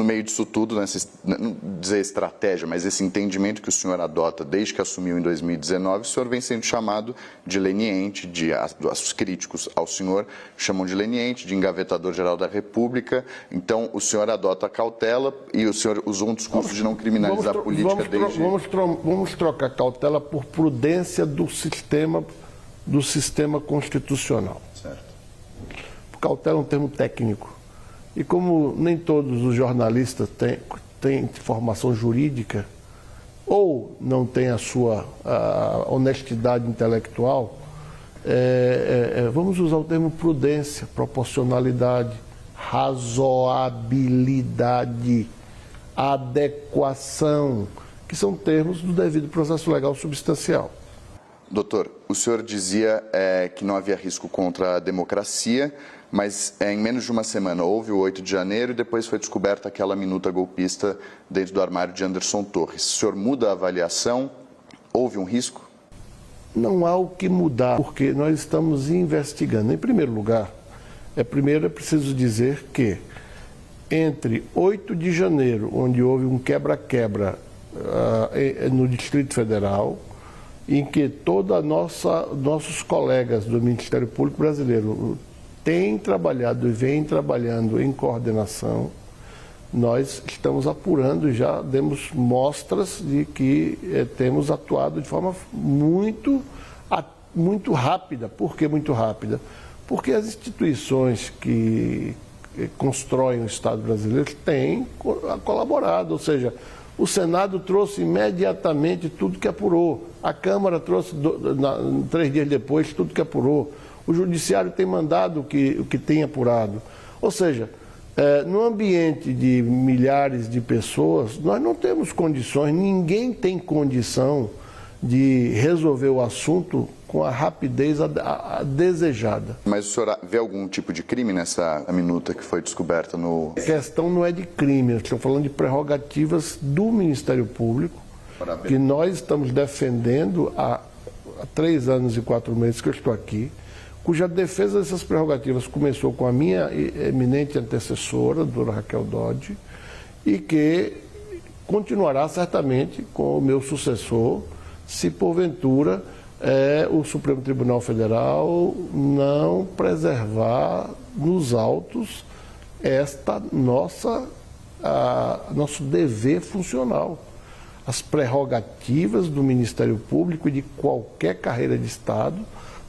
No meio disso tudo, nessa, não dizer estratégia, mas esse entendimento que o senhor adota desde que assumiu em 2019, o senhor vem sendo chamado de leniente, os críticos ao senhor chamam de leniente, de engavetador-geral da República. Então, o senhor adota a cautela e o senhor usou um discurso de não criminalizar a política desde... Vamos trocar cautela por prudência do sistema constitucional. Certo. Cautela é um termo técnico. E como nem todos os jornalistas têm formação jurídica, ou não têm a sua honestidade intelectual, vamos usar o termo prudência, proporcionalidade, razoabilidade, adequação, que são termos do devido processo legal substancial. Doutor, o senhor dizia que não havia risco contra a democracia, mas em menos de uma semana houve o 8 de janeiro e depois foi descoberta aquela minuta golpista dentro do armário de Anderson Torres. O senhor muda a avaliação? Houve um risco? Não há o que mudar, porque nós estamos investigando. Em primeiro lugar, é preciso dizer que entre 8 de janeiro, onde houve um quebra-quebra no Distrito Federal, em que nossos colegas do Ministério Público Brasileiro têm trabalhado e vêm trabalhando em coordenação, nós estamos apurando e já demos mostras de que temos atuado de forma muito rápida. Por que muito rápida? Porque as instituições que constroem o Estado brasileiro têm colaborado, ou seja, o Senado trouxe imediatamente tudo que apurou, a Câmara trouxe 3 dias depois tudo que apurou, o Judiciário tem mandado o que tem apurado. Ou seja, no ambiente de milhares de pessoas, nós não temos condições, ninguém tem condição de resolver o assunto com a rapidez desejada. Mas o senhor vê algum tipo de crime nessa minuta que foi descoberta no... A questão não é de crime, estou falando de prerrogativas do Ministério Público, que nós estamos defendendo há 3 anos e 4 meses que eu estou aqui, cuja defesa dessas prerrogativas começou com a minha eminente antecessora, a doutora Raquel Dodge, e que continuará certamente com o meu sucessor, se porventura o Supremo Tribunal Federal não preservar nos autos nosso dever funcional. As prerrogativas do Ministério Público e de qualquer carreira de Estado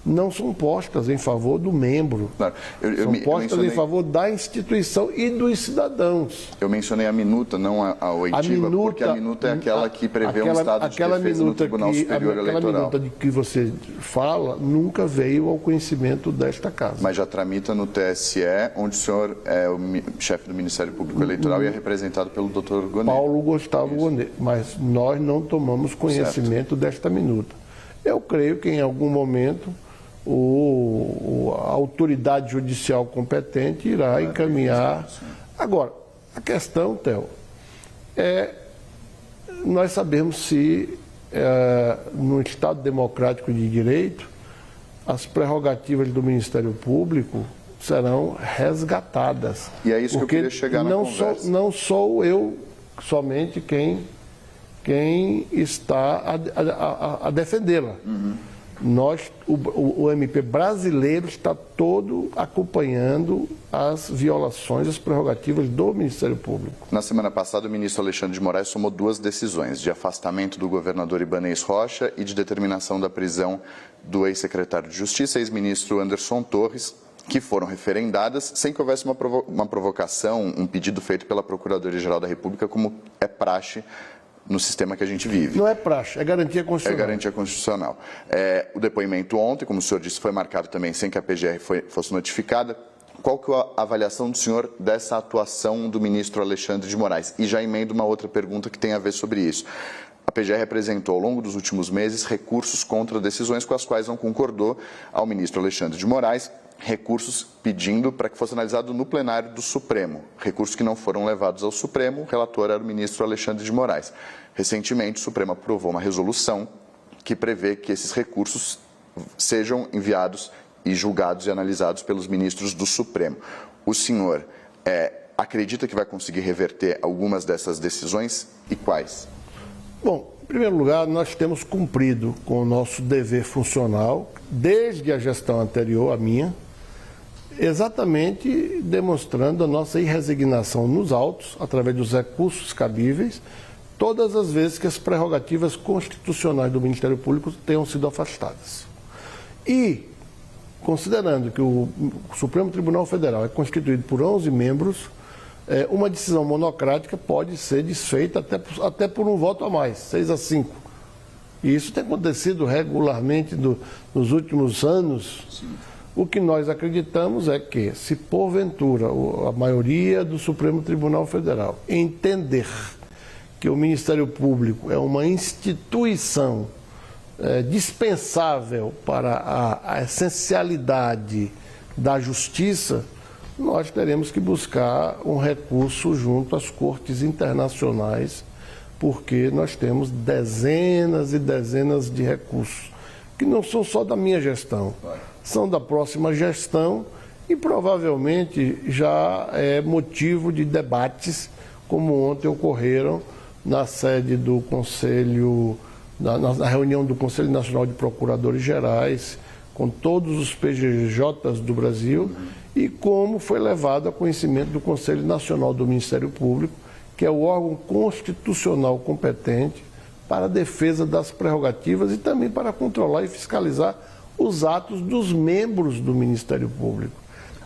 não são postas em favor do membro, claro. São postas em favor da instituição e dos cidadãos. Eu mencionei a minuta, não a oitiva, porque a minuta é aquela que prevê um estado de defesa no Tribunal Superior Eleitoral. Aquela minuta de que você fala nunca veio ao conhecimento desta casa. Mas já tramita no TSE, onde o senhor é o chefe do Ministério Público Eleitoral e é representado pelo Dr. Gonê. Paulo Gustavo Gonê, mas nós não tomamos conhecimento desta minuta. Eu creio que em algum momento a autoridade judicial competente irá encaminhar. Agora, a questão, Theo, nós sabemos se no Estado democrático de direito as prerrogativas do Ministério Público serão resgatadas. E é isso que eu queria chegar na conversa. Não sou eu somente quem está a defendê-la. O MP brasileiro está todo acompanhando as violações das prerrogativas do Ministério Público. Na semana passada, o ministro Alexandre de Moraes tomou 2 decisões, de afastamento do governador Ibanez Rocha e de determinação da prisão do ex-secretário de Justiça, ex-ministro Anderson Torres, que foram referendadas sem que houvesse uma provocação, um pedido feito pela Procuradoria-Geral da República, como é praxe no sistema que a gente vive. Não é praxe, é garantia constitucional. É garantia constitucional. O depoimento ontem, como o senhor disse, foi marcado também sem que a PGR fosse notificada. Qual que é a avaliação do senhor dessa atuação do ministro Alexandre de Moraes? E já emendo uma outra pergunta que tem a ver sobre isso. A PGR apresentou ao longo dos últimos meses recursos contra decisões com as quais não concordou ao ministro Alexandre de Moraes, recursos pedindo para que fosse analisado no plenário do Supremo, recursos que não foram levados ao Supremo, o relator era o ministro Alexandre de Moraes. Recentemente, o Supremo aprovou uma resolução que prevê que esses recursos sejam enviados e julgados e analisados pelos ministros do Supremo. O senhor acredita que vai conseguir reverter algumas dessas decisões e quais? Bom, em primeiro lugar, nós temos cumprido com o nosso dever funcional, desde a gestão anterior, a minha, exatamente demonstrando a nossa irresignação nos autos, através dos recursos cabíveis, todas as vezes que as prerrogativas constitucionais do Ministério Público tenham sido afastadas. E, considerando que o Supremo Tribunal Federal é constituído por 11 membros, uma decisão monocrática pode ser desfeita até por um voto a mais, 6-5. E isso tem acontecido regularmente nos últimos anos. Sim. O que nós acreditamos é que, se porventura a maioria do Supremo Tribunal Federal entender que o Ministério Público é uma instituição dispensável para a essencialidade da justiça, nós teremos que buscar um recurso junto às cortes internacionais, porque nós temos dezenas e dezenas de recursos, que não são só da minha gestão, são da próxima gestão e provavelmente já é motivo de debates, como ontem ocorreram na sede do Conselho, na reunião do Conselho Nacional de Procuradores Gerais, com todos os PGJs do Brasil, e como foi levado a conhecimento do Conselho Nacional do Ministério Público, que é o órgão constitucional competente para a defesa das prerrogativas e também para controlar e fiscalizar os atos dos membros do Ministério Público.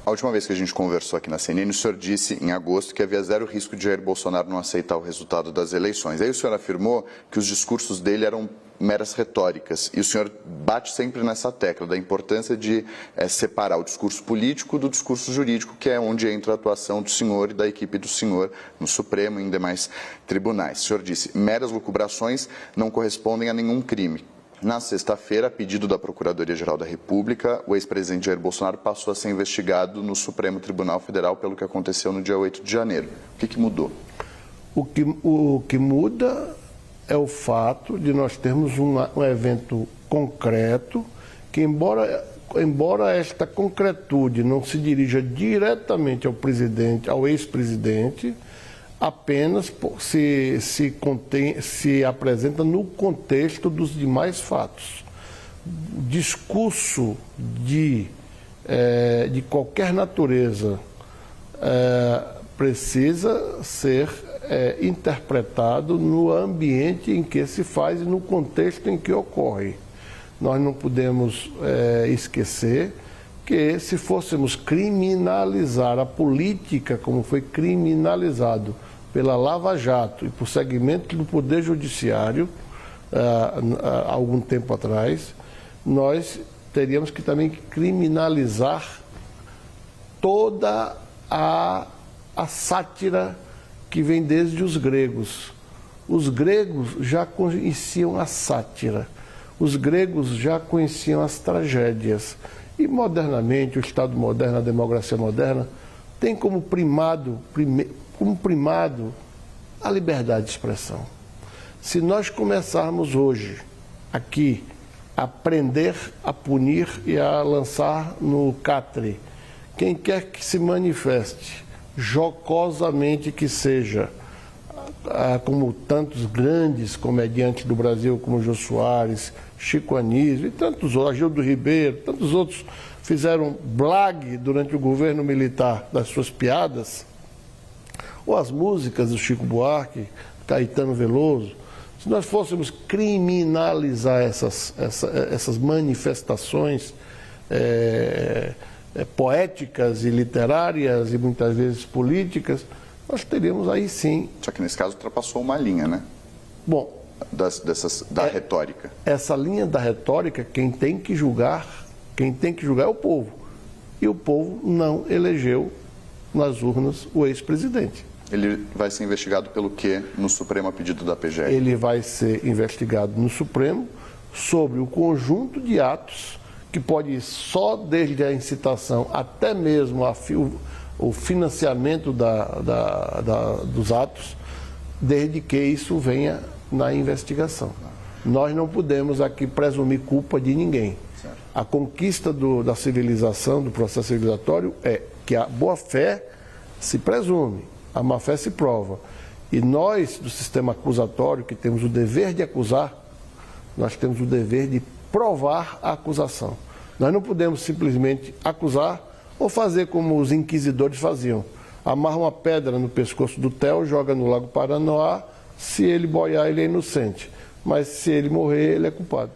A última vez que a gente conversou aqui na CNN, o senhor disse em agosto que havia zero risco de Jair Bolsonaro não aceitar o resultado das eleições. Aí o senhor afirmou que os discursos dele eram meras retóricas. E o senhor bate sempre nessa tecla da importância de separar o discurso político do discurso jurídico, que é onde entra a atuação do senhor e da equipe do senhor no Supremo e em demais tribunais. O senhor disse, meras lucubrações não correspondem a nenhum crime. Na sexta-feira, a pedido da Procuradoria-Geral da República, o ex-presidente Jair Bolsonaro passou a ser investigado no Supremo Tribunal Federal pelo que aconteceu no dia 8 de janeiro. O que mudou? O que muda é o fato de nós termos um evento concreto que, embora esta concretude não se dirija diretamente ao presidente, ao ex-presidente, apenas se apresenta no contexto dos demais fatos. O discurso de qualquer natureza precisa ser interpretado no ambiente em que se faz e no contexto em que ocorre. Nós não podemos esquecer que, se fôssemos criminalizar a política como foi criminalizado pela Lava Jato e por segmento do Poder Judiciário há algum tempo atrás, nós teríamos que também criminalizar toda a sátira que vem desde os gregos. Os gregos já conheciam a sátira, os gregos já conheciam as tragédias. E modernamente, o Estado moderno, a democracia moderna, tem como primado a liberdade de expressão. Se nós começarmos hoje, aqui, a prender, a punir e a lançar no catre quem quer que se manifeste, jocosamente que seja, como tantos grandes comediantes do Brasil, como Jô Soares, Chico Anísio e tantos outros, Agildo Ribeiro, tantos outros fizeram blague durante o governo militar das suas piadas, ou as músicas do Chico Buarque, Caetano Veloso. Se nós fôssemos criminalizar essas manifestações poéticas e literárias e muitas vezes políticas, nós teríamos aí sim... Só que nesse caso ultrapassou uma linha, né? Bom... Da retórica. Essa linha da retórica, quem tem que julgar é o povo. E o povo não elegeu nas urnas o ex-presidente. Ele vai ser investigado pelo quê no Supremo a pedido da PGR? Ele vai ser investigado no Supremo sobre o conjunto de atos que pode ir só desde a incitação até mesmo o financiamento dos atos, desde que isso venha na investigação. Nós não podemos aqui presumir culpa de ninguém. Certo. A conquista da civilização, do processo civilizatório, é que a boa-fé se presume, a má-fé se prova. E nós, do sistema acusatório, que temos o dever de acusar, nós temos o dever de provar a acusação. Nós não podemos simplesmente acusar ou fazer como os inquisidores faziam. Amarra uma pedra no pescoço do Theo, joga no Lago Paranoá, se ele boiar, ele é inocente. Mas se ele morrer, ele é culpado.